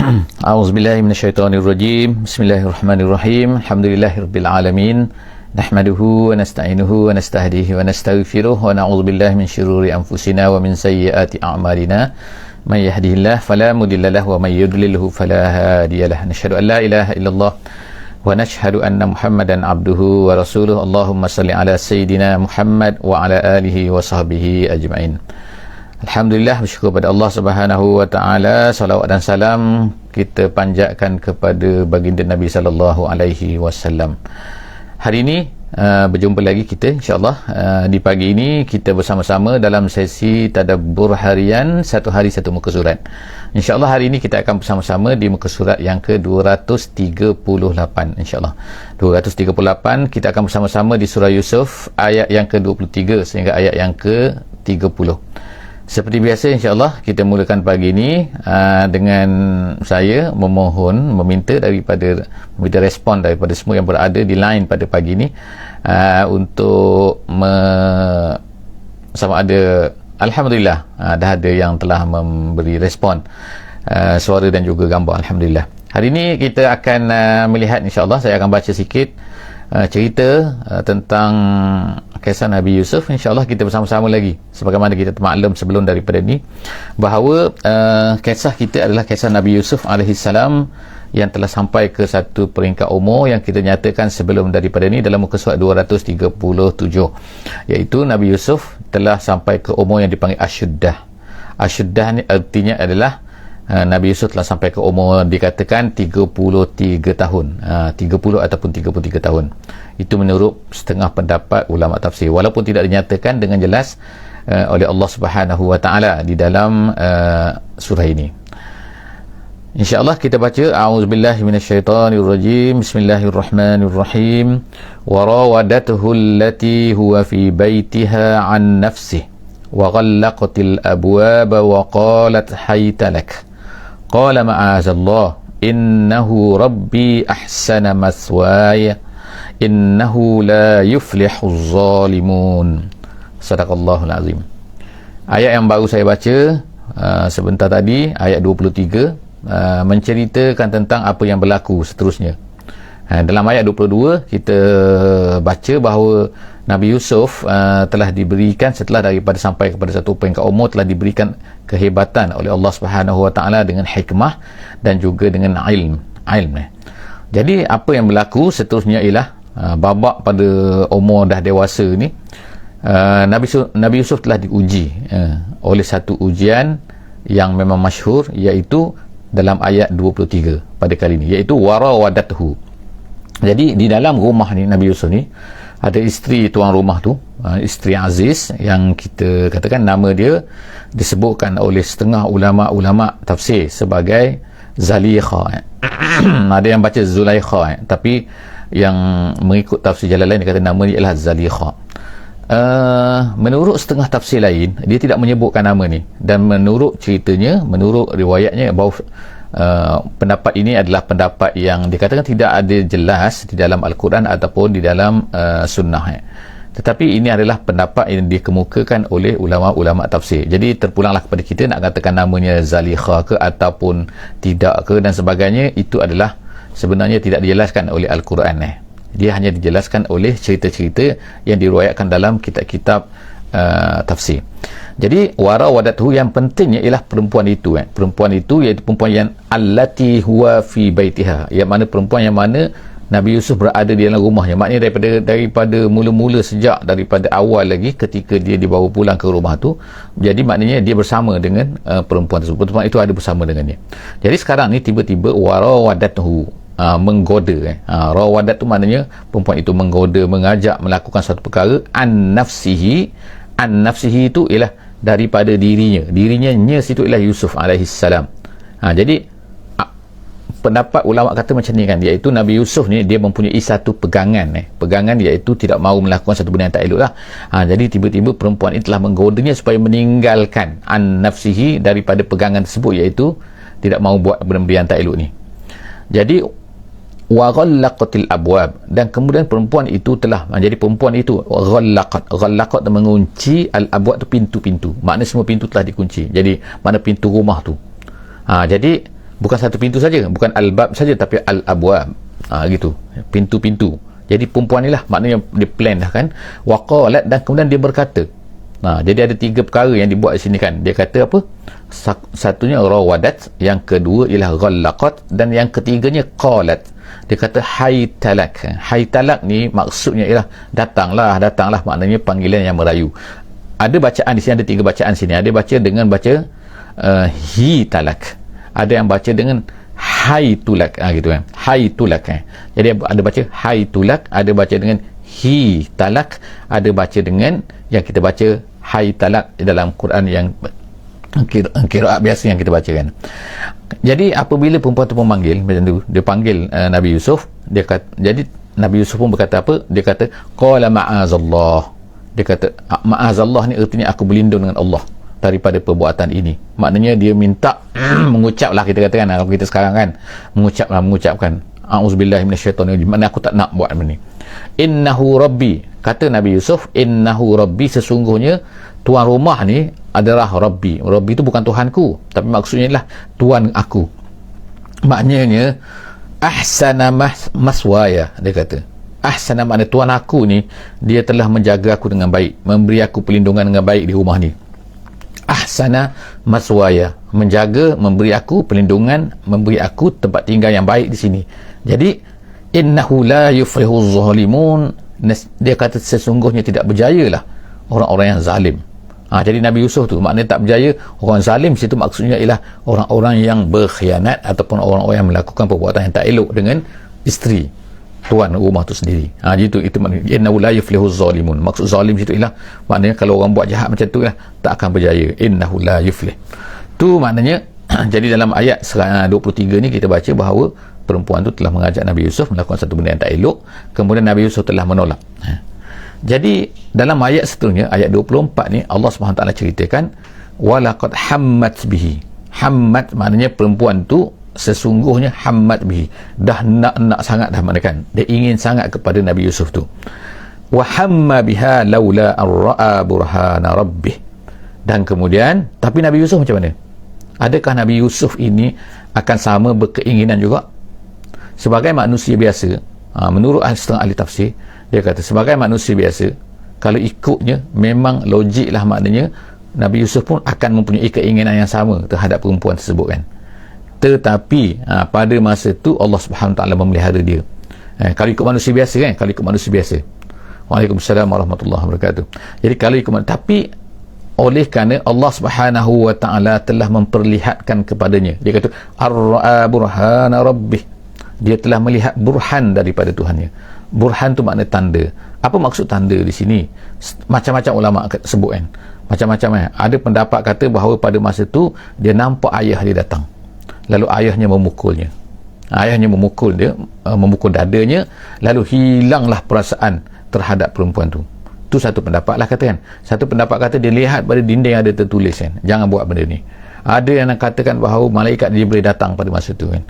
A'udzubillahi minasyaitonirrajim. Bismillahirrahmanirrahim. Alhamdulillahirabbil alamin. Nahmaduhu wa nasta'inuhu wa nastahdihi wa nastaghfiruh wa na'udzubillahi min syururi anfusina wa min sayyiati a'malina. May yahdihillahu fala mudilla lahu wa may yudlilhu fala hadiyalah. Nasyhadu an la ilaha illallah wa nashhadu anna Muhammadan abduhu wa rasuluh. Allahumma salli ala sayyidina Muhammad wa ala alihi wa sahbihi ajma'in. Alhamdulillah, bersyukur pada Allah Subhanahu wa taala. Salawat dan salam kita panjatkan kepada baginda Nabi sallallahu alaihi wasallam. Hari ini berjumpa lagi kita insya-Allah. Di pagi ini kita bersama-sama dalam sesi tadabbur harian satu hari satu muka surat. Insya-Allah hari ini kita akan bersama-sama di muka surat yang ke-238 insya-Allah. 238 kita akan bersama-sama di surah Yusuf ayat yang ke-23 sehingga ayat yang ke-30. Seperti biasa insya-Allah kita mulakan pagi ini dengan saya meminta respon daripada semua yang berada di line pada pagi ini untuk sama ada alhamdulillah dah ada yang telah memberi respon suara dan juga gambar, alhamdulillah. Hari ini kita akan melihat insya-Allah, saya akan baca sikit cerita tentang kisah Nabi Yusuf. InsyaAllah kita bersama-sama lagi, sebagaimana kita termaklum sebelum daripada ni, bahawa kisah kita adalah kisah Nabi Yusuf AS yang telah sampai ke satu peringkat umur yang kita nyatakan sebelum daripada ni dalam muka surat 237, iaitu Nabi Yusuf telah sampai ke umur yang dipanggil Asyuddah. Asyuddah ni artinya adalah Nabi Yusuf telah sampai ke umur dikatakan 33 tahun, 30 ataupun 33 tahun. Itu menurut setengah pendapat ulama tafsir, walaupun tidak dinyatakan dengan jelas oleh Allah Subhanahu wa taala di dalam surah ini. InsyaAllah kita baca. A'udzubillahi minasyaitonirrajim. Bismillahirrahmanirrahim. Wa rawadathu allati huwa fi baitiha an nafsihi wa ghallaqatil abwaba wa qalat hayta lak. Qala ma'azallah innahu rabbi ahsana mathwaya innahu la yuflihuz zalimun. Sadaqallahul azim. Ayat yang baru saya baca sebentar tadi, ayat 23, menceritakan tentang apa yang berlaku seterusnya. Dalam ayat 22 kita baca bahawa Nabi Yusuf telah diberikan, setelah daripada sampai kepada satu peringkat umur, telah diberikan kehebatan oleh Allah Subhanahu wa taala dengan hikmah dan juga dengan ilm. Jadi apa yang berlaku seterusnya ialah babak pada umur dah dewasa ni, Nabi Yusuf telah diuji oleh satu ujian yang memang masyhur, iaitu dalam ayat 23 pada kali ini, iaitu warawadathu. Jadi di dalam rumah ni Nabi Yusuf ni ada isteri tuan rumah tu, isteri Aziz, yang kita katakan nama dia disebutkan oleh setengah ulama tafsir sebagai Zalikha. Ada yang baca Zulaikha, tapi yang mengikut tafsir Jalalain dia kata nama dia ialah Zalikha. Menurut setengah tafsir lain dia tidak menyebutkan nama ni, dan menurut ceritanya, menurut riwayatnya, bahawa pendapat ini adalah pendapat yang dikatakan tidak ada jelas di dalam Al-Quran ataupun di dalam sunnah. Tetapi ini adalah pendapat yang dikemukakan oleh ulama-ulama tafsir. Jadi terpulanglah kepada kita nak katakan namanya Zalikha ke ataupun tidak ke dan sebagainya. Itu adalah sebenarnya tidak dijelaskan oleh Al-Quran. Dia hanya dijelaskan oleh cerita-cerita yang diriwayatkan dalam kitab-kitab tafsir. Jadi warawadathu, yang pentingnya ialah perempuan itu. Perempuan itu iaitu perempuan yang allati huwa fi baitiha, yang mana perempuan yang mana Nabi Yusuf berada di dalam rumahnya. Maknanya daripada mula-mula, sejak daripada awal lagi ketika dia dibawa pulang ke rumah tu, jadi maknanya dia bersama dengan perempuan tersebut. Perempuan itu ada bersama dengannya. Jadi sekarang ni tiba-tiba warawadathu, menggoda. Rawadat tu maknanya perempuan itu menggoda, mengajak melakukan satu perkara. An nafsihi itu ialah daripada dirinya situ ialah Yusuf alaihissalam. Jadi pendapat ulama kata macam ni kan, iaitu Nabi Yusuf ni dia mempunyai satu pegangan iaitu tidak mahu melakukan satu benda yang tak elok lah. Jadi tiba-tiba perempuan ini telah menggodanya supaya meninggalkan an nafsihi, daripada pegangan tersebut, iaitu tidak mahu buat benda-benda yang tak elok ni. Jadi wa ghallaqatil abwab, dan kemudian perempuan itu telah menjadi perempuan itu ghallaqat mengunci al abwab tu pintu-pintu, maknanya semua pintu telah dikunci. Jadi mana pintu rumah tu. Jadi bukan satu pintu saja, bukan al-bab saja, tapi al-abwab, gitu, pintu-pintu. Jadi perempuan ni lah maknanya dia plan dah kan, waqalat, dan kemudian dia berkata. Jadi ada 3 perkara yang dibuat di sini kan. Dia kata apa? Satunya rawadat, yang kedua ialah ghallaqat, dan yang ketiganya qalat. Dia kata hai talak. Hai talak ni maksudnya ialah datanglah, maknanya panggilan yang merayu. Ada bacaan di sini, ada 3 bacaan sini. Ada baca dengan baca hi talak, ada yang baca dengan hai tulak, gitu kan, hai tulak kan. Jadi ada baca hai tulak, ada baca dengan hi talak, ada baca dengan yang kita baca hai talak dalam Quran yang qiraat biasa yang kita baca kan. Jadi apabila perempuan tu memanggil macam tu, dia panggil Nabi Yusuf, dia kata, jadi Nabi Yusuf pun berkata apa? Dia kata qala ma'azallah. Dia kata ma'azallah ni artinya aku berlindung dengan Allah daripada perbuatan ini. Maknanya dia minta mengucaplah, kita katakan kalau kita sekarang kan mengucapkan a'udzubillahi minasyaitonir rajim, maknanya aku tak nak buat benda ni. Innahu rabbi, kata Nabi Yusuf, innahu rabbi, sesungguhnya tuan rumah ni adalah rabbi. Rabbi itu bukan Tuhanku, tapi maksudnya adalah tuan aku. Maknanya ahsana maswaya, dia kata ahsana makna tuan aku ni, dia telah menjaga aku dengan baik, memberi aku perlindungan dengan baik di rumah ni. Ahsana maswaya, menjaga, memberi aku perlindungan, memberi aku tempat tinggal yang baik di sini. Jadi innahu la yuflihu zalimun, dia kata sesungguhnya tidak berjayalah orang-orang yang zalim. Jadi Nabi Yusuf tu maknanya tak berjaya. Orang zalim situ maksudnya ialah orang-orang yang berkhianat ataupun orang-orang yang melakukan perbuatan yang tak elok dengan isteri tuan rumah tu sendiri. Itu maknanya innahu la yuflihu zalimun. Maksud zalim situ ialah maknanya kalau orang buat jahat macam tu lah, tak akan berjaya. Innahu la yuflih. Tu maknanya jadi dalam ayat 23 ni kita baca bahawa perempuan tu telah mengajak Nabi Yusuf melakukan satu benda yang tak elok, kemudian Nabi Yusuf telah menolak. Jadi dalam ayat seterusnya, ayat 24 ni, Allah SWT ceritakan walaqad hammat bihi. Hammat maknanya perempuan tu sesungguhnya hammat bihi, dah nak sangat dah, maknanya kan dia ingin sangat kepada Nabi Yusuf tu. Wa hamma biha laula an ra'a burhana rabbih. Dan kemudian, tapi Nabi Yusuf macam mana? Adakah Nabi Yusuf ini akan sama berkeinginan juga? Sebagai manusia biasa, menurut setengah ahli tafsir, dia kata sebagai manusia biasa, kalau ikutnya memang logik lah, maknanya Nabi Yusuf pun akan mempunyai keinginan yang sama terhadap perempuan tersebut kan. Tetapi pada masa tu Allah Subhanahu Wa Taala memelihara dia. Kalau ikut manusia biasa kan, kalau ikut manusia biasa. Waalaikumsalam warahmatullahi wabarakatuh. Jadi kalau ikut, tapi oleh kerana Allah Subhanahu Wa Taala telah memperlihatkan kepadanya, dia kata ar-ra'a burhana rabbih, dia telah melihat burhan daripada Tuhannya. Burhan tu makna tanda. Apa maksud tanda di sini? Macam-macam ulama sebut kan, macam-macam. Ada pendapat kata bahawa pada masa tu dia nampak ayah dia datang, lalu ayahnya memukulnya. Ayahnya memukul dia, memukul dadanya, lalu hilanglah perasaan terhadap perempuan tu. Tu satu pendapat lah kata kan. Satu pendapat kata dia lihat pada dinding ada tertulis kan, jangan buat benda ni. Ada yang katakan bahawa malaikat dia boleh datang pada masa tu kan,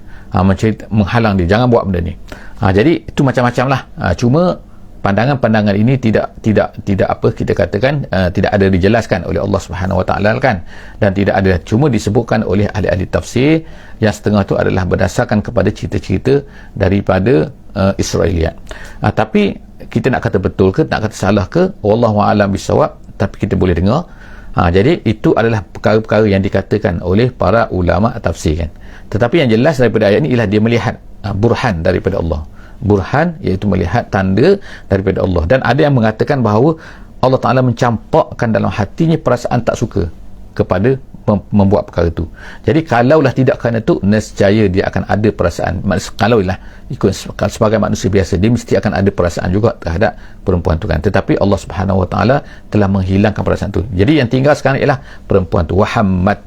menghalang dia, jangan buat benda ni. Jadi itu macam-macam lah. Cuma pandangan-pandangan ini tidak apa kita katakan, tidak ada dijelaskan oleh Allah Subhanahu Wa Taala kan, dan tidak ada, cuma disebutkan oleh ahli-ahli tafsir yang setengah tu adalah berdasarkan kepada cerita-cerita daripada Israiliyat. Tapi kita nak kata betul ke, nak kata salah ke, wallahu a'lam bisawab, tapi kita boleh dengar. Jadi itu adalah perkara-perkara yang dikatakan oleh para ulama tafsir kan. Tetapi yang jelas daripada ayat ini ialah dia melihat burhan daripada Allah. Burhan iaitu melihat tanda daripada Allah. Dan ada yang mengatakan bahawa Allah Ta'ala mencampakkan dalam hatinya perasaan tak suka kepada membuat perkara itu. Jadi kalaulah tidak kerana itu, nescaya dia akan ada perasaan. Kalaulah ikut sebagai manusia biasa, dia mesti akan ada perasaan juga terhadap perempuan itu kan. Tetapi Allah Subhanahu Wa Taala telah menghilangkan perasaan itu. Jadi yang tinggal sekarang ialah perempuan itu wahammat,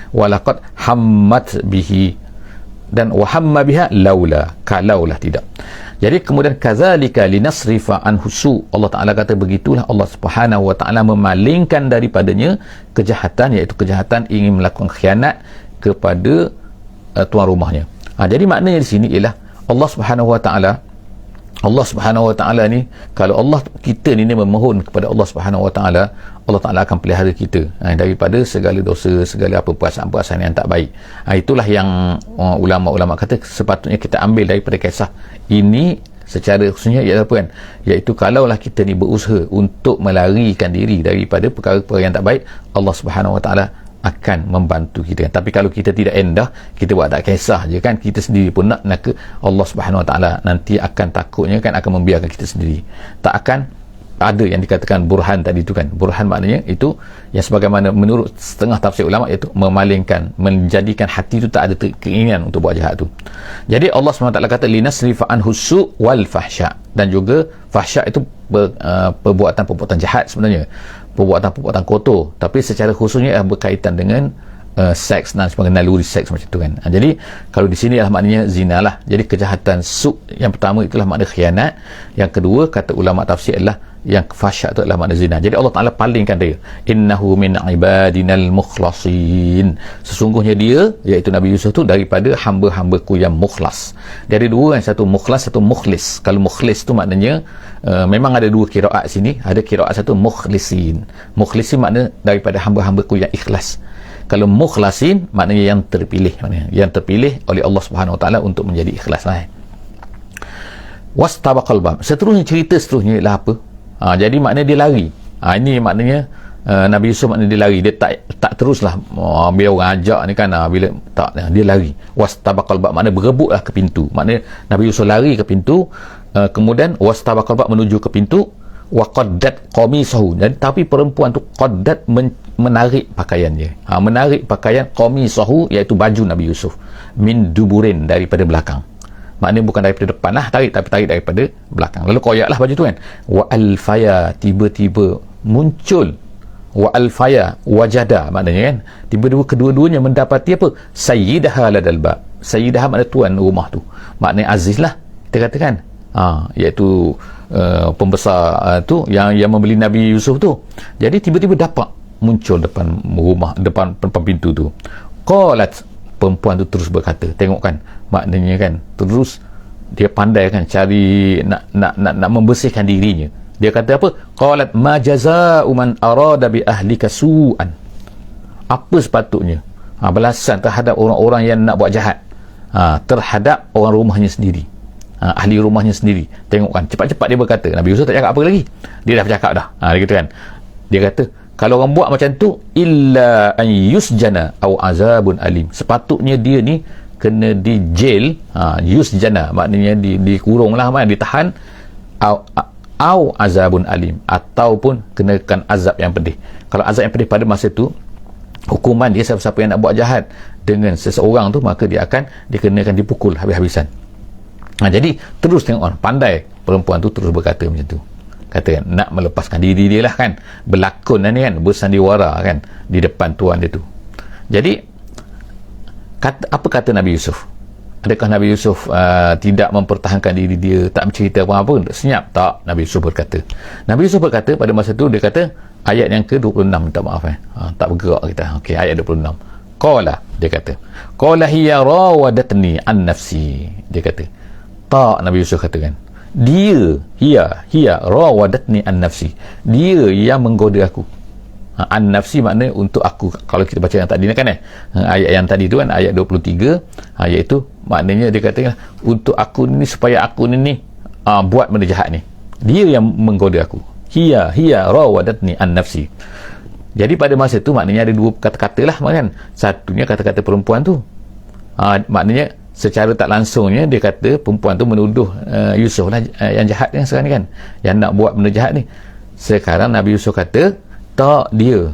walaqad hammat bihi, dan wahamma biha laula, kalaulah tidak. Jadi kemudian kadzalika linasrifa anhu su, Allah Taala kata begitulah Allah Subhanahu Wa Taala memalingkan daripadanya kejahatan, iaitu kejahatan ingin melakukan khianat kepada tuan rumahnya. Jadi maknanya di sini ialah Allah Subhanahu Wa Taala Allah Subhanahu Wa Taala ni, kalau Allah kita ni memohon kepada Allah Subhanahu Wa Taala, Allah Taala akan pelihara kita daripada segala dosa, segala apa perasaan-perasaan yang tak baik. Itulah yang ulama-ulama kata sepatutnya kita ambil daripada kisah ini secara khususnya, iaitu apa kan, iaitu kalaulah kita ni berusaha untuk melarikan diri daripada perkara-perkara yang tak baik, Allah Subhanahu Wa Taala akan membantu kita. Tapi kalau kita tidak endah, kita buat tak kisah je kan, kita sendiri pun nak ke Allah Subhanahu Wa Taala nanti akan takutnya kan akan membiarkan kita sendiri. Tak akan ada yang dikatakan burhan tadi tu kan. Burhan maknanya itu yang sebagaimana menurut setengah tafsir ulama, iaitu memalingkan, menjadikan hati itu tak ada keinginan untuk buat jahat tu. Jadi Allah SWT kata linasrifa anhu su' wal fahsya, dan juga fahsya itu perbuatan-perbuatan jahat sebenarnya, perbuatan-perbuatan kotor, tapi secara khususnya berkaitan dengan seks dan sebagainya, naluri seks macam tu kan. Jadi kalau di sini adalah maknanya zina lah. Jadi kejahatan su' yang pertama itulah makna khianat, yang kedua kata ulama tafsir adalah yang fahsya itu adalah makna zina. Jadi Allah Ta'ala palingkan dia, innahu min ibadinal mukhlasin, sesungguhnya dia iaitu Nabi Yusuf tu daripada hamba-hambaku yang mukhlas. Dari dua kan, satu mukhlas, satu mukhlis. Kalau mukhlis tu maknanya memang ada dua kiraat sini, ada kiraat satu mukhlisin. Mukhlisin makna daripada hamba-hambaku yang ikhlas. Kalau mukhlasin maknanya yang terpilih, maknanya yang terpilih oleh Allah Subhanahu Wa Taala untuk menjadi ikhlas lah. Wastabaqal bab, seterusnya cerita seterusnya ialah apa? Jadi maknanya dia lari. Ini maknanya Nabi Yusuf maknanya dia lari, dia tak teruslah biar orang ajak ni kan, bila tak, dia lari. Wastabaqal bab maknanya berebutlah ke pintu, maknanya Nabi Yusuf lari ke pintu, kemudian wastabaqal bab menuju ke pintu, wa qaddat qamisahu, dan tapi perempuan tu qaddat menarik pakaiannya, menarik pakaian qamisahu iaitu baju Nabi Yusuf, min duburin daripada belakang. Maknanya bukan daripada depan lah tarik, tapi tarik daripada belakang. Lalu koyaklah baju tu kan. Wa alfaya, tiba-tiba muncul, wa alfaya wajada maknanya kan, tiba-tiba kedua-duanya mendapati apa? Sayyidaha ladal bab. Sayyidaha makna tuan rumah tu, maknanya aziz lah kita katakan, iaitu pembesar tu yang membeli Nabi Yusuf tu. Jadi tiba-tiba dapat muncul depan rumah, depan pintu tu. Qalat, perempuan tu terus berkata, tengok kan, maknanya kan terus dia pandai kan cari nak membersihkan dirinya. Dia kata apa? Qalat ma jazaa'u man arada bi ahlika su'an, apa sepatutnya balasan terhadap orang-orang yang nak buat jahat terhadap orang rumahnya sendiri, ahli rumahnya sendiri. Tengok kan, cepat-cepat dia berkata. Nabi Yusuf tak cakap apa lagi, dia dah bercakap dah. Dia kata kan, dia kata kalau orang buat macam tu, illa an yusjana au azabun alim, sepatutnya dia ni kena di jail, yusjana maknanya dikurung lah, ditahan, au azabun alim, ataupun kenakan azab yang pedih. Kalau azab yang pedih pada masa tu, hukuman dia siapa-siapa yang nak buat jahat dengan seseorang tu, maka dia akan dikenakan dipukul habis-habisan. Jadi terus tengok, pandai perempuan tu terus berkata macam tu, kata nak melepaskan diri dia lah kan, berlakon ni kan, bersandiwara kan di depan tuan dia tu. Jadi apa kata Nabi Yusuf? Adakah Nabi Yusuf tidak mempertahankan diri dia, tak bercerita apa-apa, senyap? Tak. Nabi Yusuf berkata pada masa tu, dia kata ayat yang ke-26, minta maaf tak bergerak kita. Okey, ayat 26. Qala, dia kata, qala hiya rawadatni an nafsi, dia kata, tak, Nabi Yusuf katakan, dia, hiya rawadatni an nafsi, dia yang menggoda aku. An nafsi maknanya untuk aku. Kalau kita baca yang tadi kan ayat yang tadi tu kan, ayat 23, iaitu maknanya dia kata untuk aku ni, supaya aku ni buat benda jahat ni, dia yang menggoda aku. Hiya rawadatni an nafsi. Jadi pada masa tu maknanya ada dua kata-kata lah kan. Satunya kata-kata perempuan tu, maknanya secara tak langsungnya dia kata perempuan tu menuduh Yusuf lah yang jahat kan sekarang ni kan, yang nak buat benda jahat ni. Sekarang Nabi Yusuf kata tak, dia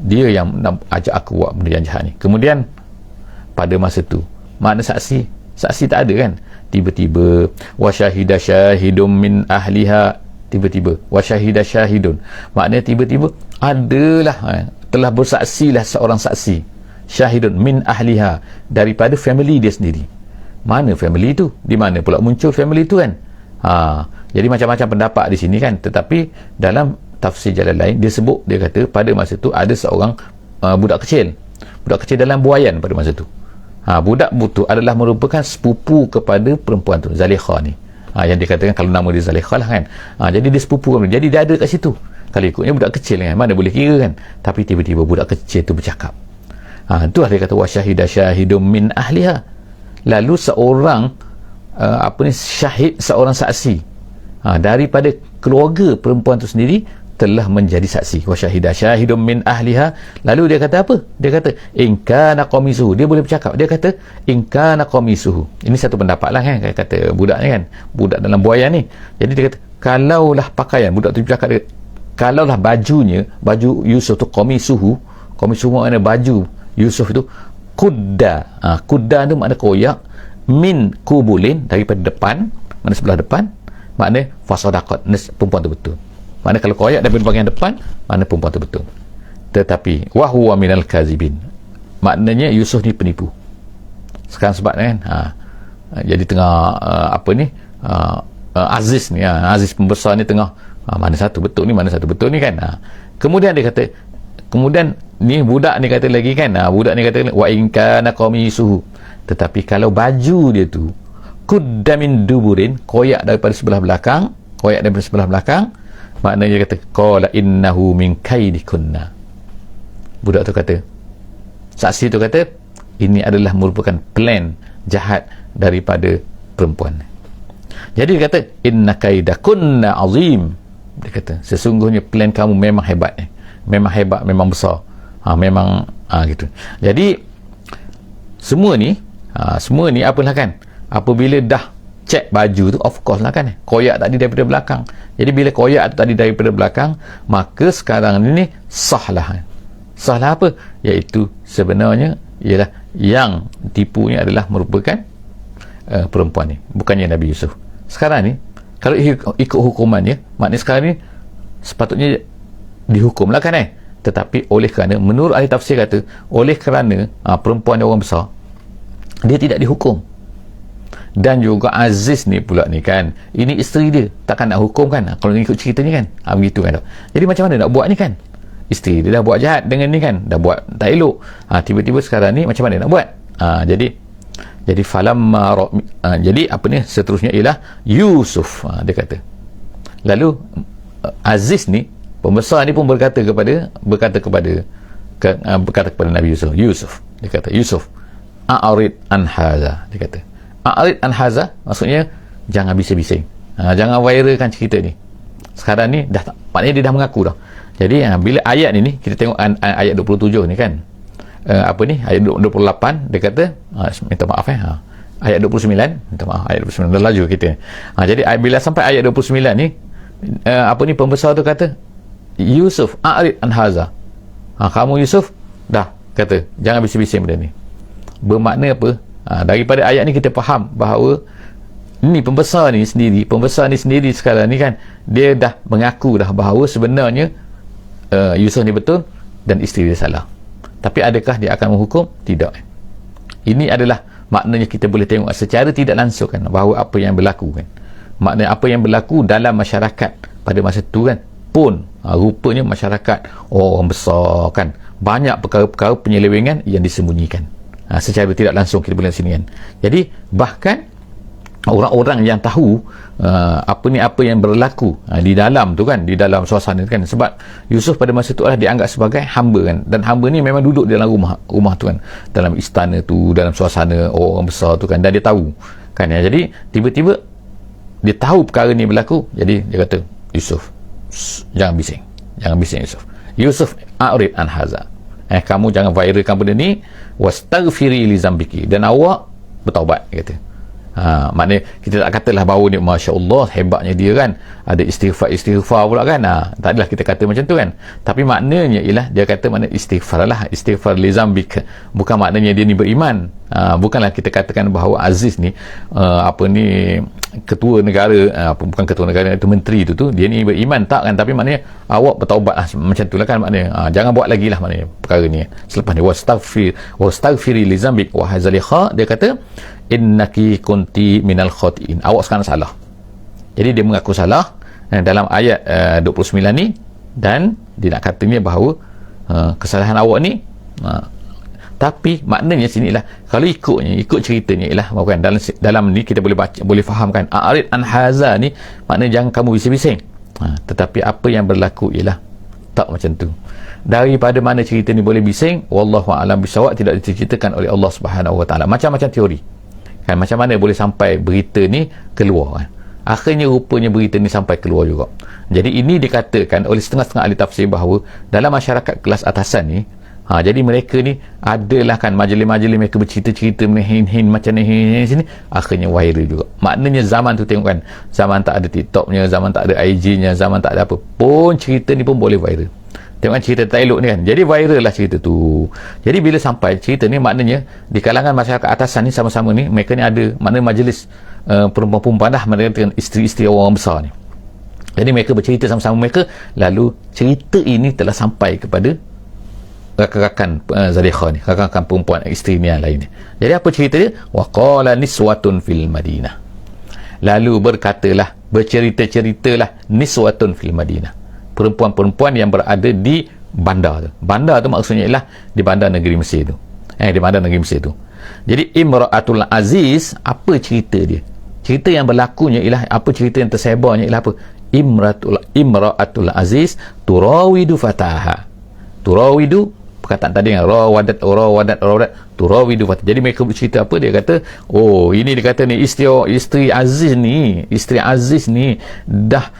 yang nak ajak aku buat benda yang jahat ni. Kemudian pada masa tu makna saksi tak ada kan. Tiba-tiba wasyahida syahidun min ahliha, tiba-tiba wasyahida syahidun maknanya tiba-tiba adalah telah bersaksilah seorang saksi, syahidun min ahliha, daripada family dia sendiri. Mana family tu? Di mana pula muncul family tu kan? Jadi macam-macam pendapat di sini kan. Tetapi dalam tafsir jalan lain dia sebut, dia kata pada masa tu ada seorang budak kecil dalam buaian pada masa tu. Budak itu adalah merupakan sepupu kepada perempuan tu, Zalikha ni. yang dikatakan kalau nama dia Zulaikha lah kan. Jadi dia sepupu kan, jadi dia ada kat situ. Kalau ikutnya budak kecil kan, mana boleh kira kan, tapi tiba-tiba budak kecil tu bercakap. Itulah dia kata wasyahida syahidum min ahliha, lalu seorang syahid, seorang saksi daripada keluarga perempuan tu sendiri telah menjadi saksi. Wasyahidah syahidum min ahliha, lalu dia kata apa? Dia kata in kana qamisuhu, dia boleh bercakap, dia kata in kana qamisuhu. Ini satu pendapat lah kan, kata budak ni kan, budak dalam buaya ni. Jadi dia kata kalaulah pakaian, budak tu bercakap, dia, kalaulah bajunya, baju Yusuf tu qamisuhu makna baju Yusuf itu kudda, kudda tu makna koyak, min kubulin, daripada depan, mana sebelah depan, makna fasadaqat, perempuan tu betul. Mana kalau koyak daripada bahagian depan, mana perempuan tu betul. Tetapi wahuwa minal kazibin, maknanya Yusuf ni penipu. Sekarang sebab kan jadi tengah Aziz ni, Aziz pembesar ni tengah mana satu betul ni, mana satu betul ni kan. Kemudian dia kata, kemudian ni budak ni kata lagi kan, budak ni kata wa in kana qamisuhu, tetapi kalau baju dia tu kudda min duburin, koyak daripada sebelah belakang, maknanya dia kata qala innahu min kaidikunna. Budak tu kata, saksi tu kata, ini adalah merupakan plan jahat daripada perempuan. Jadi dia kata inna kaidakunna azim, dia kata sesungguhnya plan kamu memang hebat, memang besar, memang gitu. Jadi semua ni apalah kan, apabila dah cek baju tu, of course lah kan, koyak tadi daripada belakang. Jadi bila koyak tu tadi daripada belakang, maka sekarang ni sahlah apa, iaitu sebenarnya ialah yang tipunya adalah merupakan perempuan ni, bukannya Nabi Yusuf. Sekarang ni kalau ikut hukumannya, maknanya sekarang ni sepatutnya dihukum lah kan, tetapi oleh kerana menurut ahli tafsir kata, oleh kerana perempuan ni orang besar, dia tidak dihukum. Dan juga Aziz ni pula ni kan, ini isteri dia, takkan nak hukum kan, kalau ikut cerita ni kan, begitu kan. Jadi macam mana nak buat ni kan, isteri dia dah buat jahat dengan ni kan, dah buat tak elok, tiba-tiba sekarang ni macam mana nak buat. Jadi jadi apa ni seterusnya ialah Yusuf, dia kata. Lalu Aziz ni pembesar ni pun berkata kepada Nabi Yusuf, dia kata Yusuf a'rid an hadza, dia kata a'rid an hadza, maksudnya jangan bising-bising, jangan viralkan cerita ni. Sekarang ni dah, maknanya dia dah mengaku dah. Jadi bila ayat ni kita tengok ayat 27 ni kan, ayat 28 dia kata, minta maaf ayat 29, minta maaf, ayat 29 dah laju kita. Jadi bila sampai ayat 29 ni, pembesar tu kata Yusuf a'rid an hadza, kamu Yusuf dah kata jangan bising-bising benda ni. Bermakna apa? Daripada ayat ni kita faham bahawa ni pembesar ni sendiri sekarang ni kan, dia dah mengaku dah bahawa sebenarnya Yusuf ni betul dan isteri dia salah. Tapi adakah dia akan menghukum? Tidak. Ini adalah maknanya kita boleh tengok secara tidak langsung kan, bahawa apa yang berlaku kan, maknanya apa yang berlaku dalam masyarakat pada masa tu kan pun rupanya masyarakat orang besar kan, banyak perkara-perkara penyelewengan yang disembunyikan. Secara tidak langsung kita boleh sini kan. Jadi bahkan orang-orang yang tahu apa yang berlaku di dalam tu kan, di dalam suasana kan, sebab Yusuf pada masa tu adalah dianggap sebagai hamba kan, dan hamba ni memang duduk di dalam rumah tu kan, dalam istana tu, dalam suasana orang besar tu kan, dan dia tahu kan ya. Jadi tiba-tiba dia tahu perkara ni berlaku, jadi dia kata Yusuf jangan bising Yusuf a'rid an hadza, kamu jangan viralkan benda ni, wastaghfiri li zambiki, dan awak bertaubat, dia kata. Maknanya kita tak katalah bahawa ni Masya Allah hebatnya dia kan, ada istighfar pula kan, tak adalah kita kata macam tu kan, tapi maknanya ialah dia kata makna istighfar li zambik, bukan maknanya dia ni beriman. Bukanlah kita katakan bahawa Aziz ni ketua negara, bukan ketua negara, itu menteri tu dia ni beriman, tak kan, tapi maknanya awak bertaubat macam tu lah kan, maknanya jangan buat lagi lah maknanya perkara ni. Selepas ni wastaghfiri li zambik wa Zulaikha, dia kata innaki kunti minal khati'in, awak sekarang salah. Jadi dia mengaku salah dalam ayat 29 ni, dan dia nak katanya bahawa kesalahan awak ni Tapi maknanya sinilah, kalau ikut ceritanya ialah bukan dalam ni kita boleh baca, boleh fahamkan a'rid an haza ni maknanya jangan kamu bising-bising. Tetapi apa yang berlaku ialah tak macam tu. Daripada mana cerita ni boleh bising, wallahu a'lam bisawab, tidak diceritakan oleh Allah Subhanahu wa taala. Macam-macam teori. Kan macam mana boleh sampai berita ni keluar kan? Akhirnya rupanya berita ni sampai keluar juga. Jadi ini dikatakan oleh setengah-setengah ahli tafsir bahawa dalam masyarakat kelas atasan ni, jadi mereka ni adalah kan majlis-majlis mereka bercerita-cerita hin-hin macam ni sini, akhirnya viral juga. Maknanya zaman tu tengok kan, zaman tak ada TikToknya, zaman tak ada IG-nya, zaman tak ada apa pun, cerita ni pun boleh viral. Tengok kan cerita tak elok ni kan, jadi viral lah cerita tu. Jadi bila sampai cerita ni, maknanya di kalangan masyarakat atasan ni sama-sama ni, mereka ni ada maknanya majlis perempuan-perempuan dah, mereka dengan isteri-isteri orang besar ni. Jadi mereka bercerita sama-sama mereka, lalu cerita ini telah sampai kepada rakan-rakan Zulaikha ni, rakan-rakan perempuan isteri ni yang lain ni. Jadi apa cerita dia? Wa qala niswatun fil Madinah. Lalu bercerita-ceritalah niswatun fil Madinah. Perempuan-perempuan yang berada di bandar tu. Bandar tu maksudnya ialah di bandar negeri Mesir tu. Di bandar negeri Mesir tu. Jadi Imra'atul Aziz, apa cerita dia? Cerita yang berlakunya ialah, apa cerita yang tersebarnya ialah apa? Imra'atul Aziz turawidu fataha. Turawidu, perkataan tadi yang rawadat turawidu fataha. Jadi mereka bercerita apa? Dia kata, oh ini dia kata ni isteri Aziz ni dah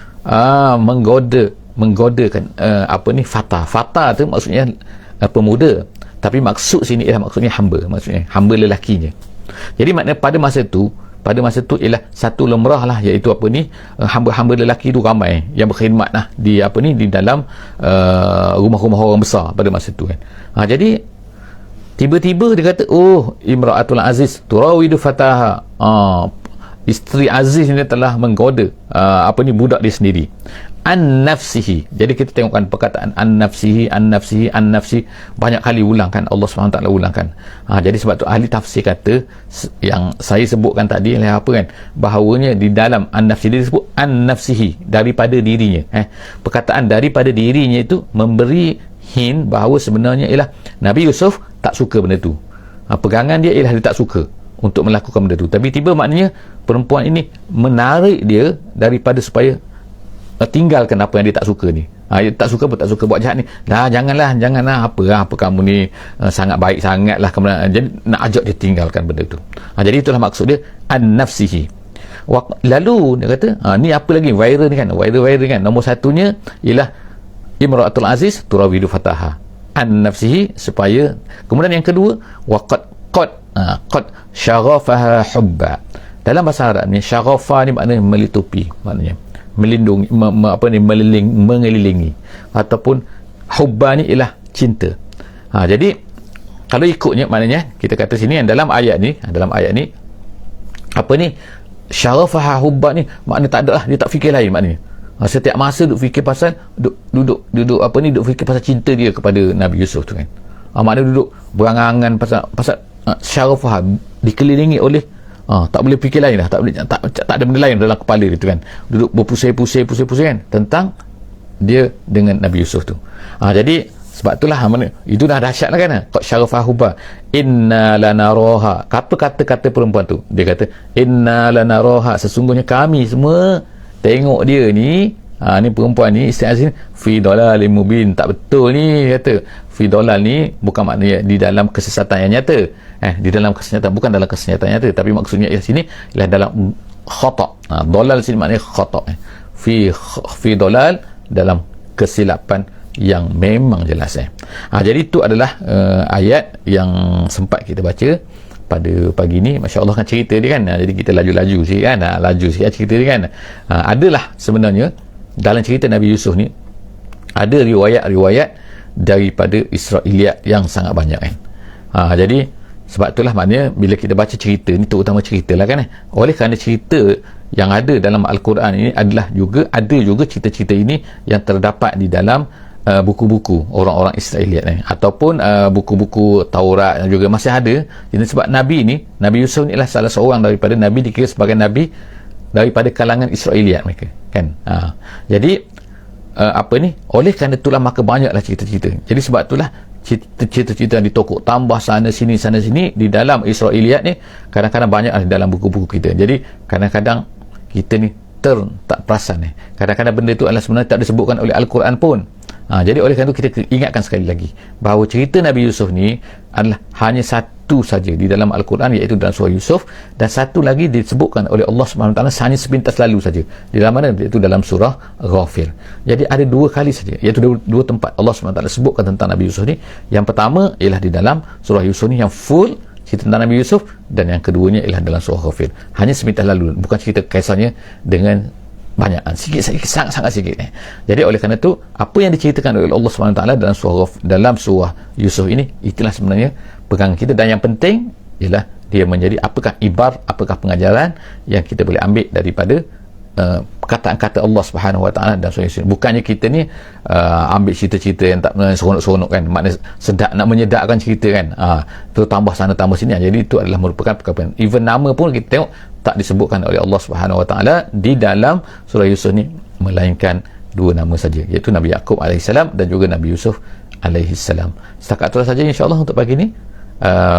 menggodakan Fatah tu maksudnya pemuda, tapi maksud sini ialah maksudnya hamba lelakinya. Jadi maknanya pada masa tu ialah satu lemrah lah, iaitu hamba-hamba lelaki tu ramai yang berkhidmat lah di di dalam rumah-rumah orang besar pada masa tu kan. Jadi tiba-tiba dia kata, oh Imra'atul Aziz turawidu fataha, isteri Aziz ni telah menggoda budak dia sendiri, an nafsihi. Jadi kita tengokkan perkataan an nafsihi banyak kali ulang kan, Allah SWT ulang kan. Jadi sebab tu ahli tafsir kata, yang saya sebutkan tadi apa kan, bahawanya di dalam an nafsihi dia disebut an nafsihi, daripada dirinya. Perkataan daripada dirinya itu memberi hint bahawa sebenarnya ialah Nabi Yusuf tak suka benda tu. Pegangan dia ialah dia tak suka untuk melakukan benda tu, tapi tiba maknanya perempuan ini menarik dia daripada supaya tinggalkan apa yang dia tak suka ni. Dia tak suka buat jahat ni. Janganlah apa kamu ni sangat baik sangatlah, jadi nak ajak dia tinggalkan benda tu. Jadi itulah maksud dia an-nafsihi. Lalu dia kata, ni apa lagi viral ni kan, viral kan. Nombor satunya ialah Imra'atul Aziz turawidu fataha an-nafsihi, supaya kemudian yang kedua qad syaghafaha hubba. Dalam bahasa Arab ni syaghafa ni maknanya melitupi, maknanya melindungi, mengelilingi, ataupun hubba ni ialah cinta. Jadi kalau ikutnya maknanya kita kata sini dalam ayat ni syaghafaha hubba ni maknanya tak ada lah, dia tak fikir lain maknanya. Setiap masa duk fikir pasal duduk fikir pasal cinta dia kepada Nabi Yusuf tu kan. Maknanya duduk berangan-angan pasal syaghafaha, dikelilingi oleh tak boleh fikir lain dah, tak ada benda lain dalam kepala dia tu kan, duduk berpusing-pusing kan tentang dia dengan Nabi Yusuf tu. Jadi sebab itulah itu dah dahsyat lah kan. Qad syaghafa hubba inna lanaraha. Apa kata perempuan tu? Dia kata inna lanaraha, sesungguhnya kami semua tengok dia ni, ni perempuan ni, isteri Aziz, fi dalalin mubin. Tak betul ni, kata fi dalal ni bukan maknanya di dalam kesesatan yang nyata, di dalam kesesatan, bukan dalam kesesatan nyata, tapi maksudnya sini ialah dalam khata'. Dalal sini maknanya khata', fi dalal, dalam kesilapan yang memang jelas. Jadi itu adalah ayat yang sempat kita baca pada pagi ni. Masya Allah kan cerita dia kan. Jadi kita laju-laju sikit kan, cerita dia kan. Adalah sebenarnya dalam cerita Nabi Yusuf ni ada riwayat-riwayat daripada Israiliyat yang sangat banyak kan. Jadi sebab itulah maknanya bila kita baca cerita ni, terutama cerita lah kan, oleh kerana cerita yang ada dalam Al-Quran ini ada juga cerita-cerita ini yang terdapat di dalam buku-buku orang-orang Israiliyat ataupun buku-buku Taurat juga masih ada. Jadi sebab Nabi Yusuf ni adalah salah seorang daripada Nabi, dikira sebagai Nabi daripada kalangan Israiliyat mereka kan. Jadi oleh kerana itulah maka banyaklah cerita-cerita. Jadi sebab itulah cerita-cerita yang ditokok tambah sana sini di dalam Israiliyat ni kadang-kadang banyak di dalam buku-buku kita. Jadi kadang-kadang kita ni tak perasan ni. Kadang-kadang benda tu adalah sebenarnya tak disebutkan oleh Al-Quran pun. Jadi oleh kerana itu kita ingatkan sekali lagi bahawa cerita Nabi Yusuf ni adalah hanya satu saja di dalam Al-Quran, iaitu dalam surah Yusuf, dan satu lagi disebutkan oleh Allah SWT hanya sepintas lalu saja. Di dalam mana? Iaitu dalam surah Ghafir. Jadi ada dua kali saja, iaitu dua tempat Allah SWT sebutkan tentang Nabi Yusuf ni. Yang pertama ialah di dalam surah Yusuf ni yang full cerita tentang Nabi Yusuf, dan yang keduanya ialah dalam surah Ghafir. Hanya sepintas lalu, bukan cerita kisahnya dengan banyak, sikit-sikit, sangat-sangat sikit. Jadi oleh kerana itu, apa yang diceritakan oleh Allah SWT dalam surah Yusuf ini, itulah sebenarnya pegangan kita, dan yang penting ialah dia menjadi apakah apakah pengajaran yang kita boleh ambil daripada perkataan-kata Allah Subhanahu Wa Taala dan surah Yusuf. Bukannya kita ni ambil cerita-cerita yang tak seronok-seronok kan, maknanya sedap, nak menyedapkan cerita kan, tu tambah sana tambah sini. Jadi itu adalah merupakan perkara, even nama pun kita tengok tak disebutkan oleh Allah Subhanahu Wa Taala di dalam surah Yusuf ni, melainkan dua nama saja, iaitu Nabi Yaqub alaihissalam dan juga Nabi Yusuf alaihissalam. Setakat itulah saja insya-Allah untuk pagi ni.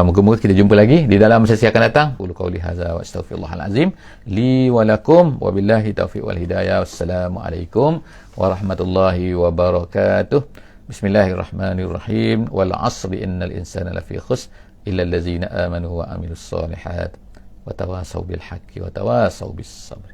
Moga-moga kita jumpa lagi di dalam sesi akan datang. Qul qauli hadza wa astaghfirullahal azim li wa lakum wa billahi taufiq wal hidayah. Wassalamualaikum warahmatullahi wabarakatuh. Bismillahirrahmanirrahim. Wal 'asri innal insana lafi khusr illa allazina amanu wa amilus solihat wa tawasaw bil haqqi wa tawasaw bis sabr.